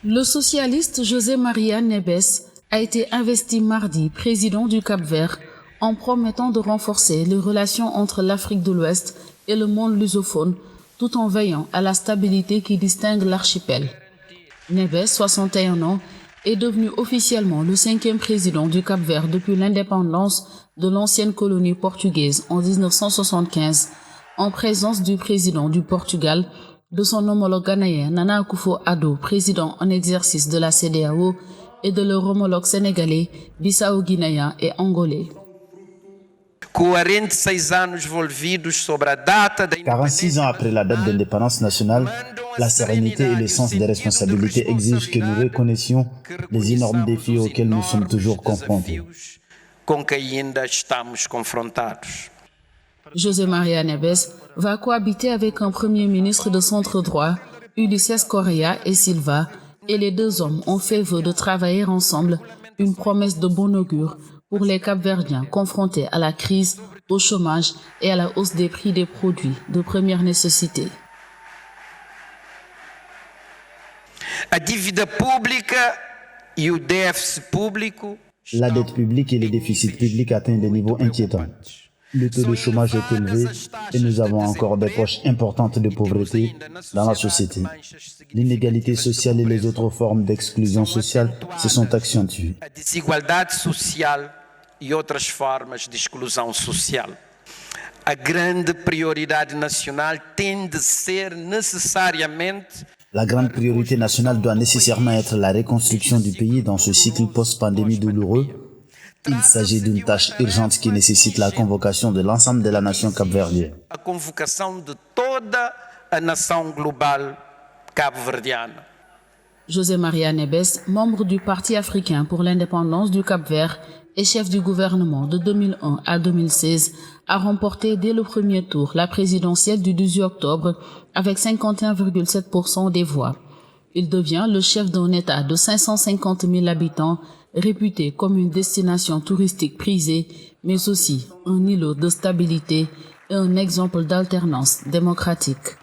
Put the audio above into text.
Le socialiste José María Neves a été investi mardi président du Cap-Vert en promettant de renforcer les relations entre l'Afrique de l'Ouest et le monde lusophone tout en veillant à la stabilité qui distingue l'archipel. Neves, 61 ans, est devenu officiellement le 5e président du Cap-Vert depuis l'indépendance de l'ancienne colonie portugaise en 1975, en présence du président du Portugal, de son homologue ghanéen Nana Akufo-Addo, président en exercice de la CEDEAO, et de leur homologue sénégalais, bissau-guinéen et angolais. 46 ans après la date d'indépendance nationale, la sérénité et le sens des responsabilités exigent que nous reconnaissions les énormes défis auxquels nous sommes toujours confrontés. José María Neves va cohabiter avec un premier ministre de centre droit, Ulisses Correa et Silva, et les deux hommes ont fait vœu de travailler ensemble, une promesse de bon augure pour les Cap-Verdiens confrontés à la crise, au chômage et à la hausse des prix des produits de première nécessité. La dette publique et les déficits publics atteignent des niveaux inquiétants. Le taux de chômage est élevé et nous avons encore des poches importantes de pauvreté dans la société. L'inégalité sociale et les autres formes d'exclusion sociale se sont accentuées. La grande priorité nationale doit nécessairement être la reconstruction du pays dans ce cycle post-pandémie douloureux. Il s'agit d'une tâche urgente qui nécessite la convocation de l'ensemble de la nation capverdienne. La convocation de toute la nation globale capverdienne. José María Neves, membre du Parti africain pour l'indépendance du Cap-Vert et chef du gouvernement de 2001 à 2016, a remporté dès le premier tour la présidentielle du 18 octobre avec 51,7% des voix. Il devient le chef d'un État de 550 000 habitants, réputé comme une destination touristique prisée, mais aussi un îlot de stabilité et un exemple d'alternance démocratique.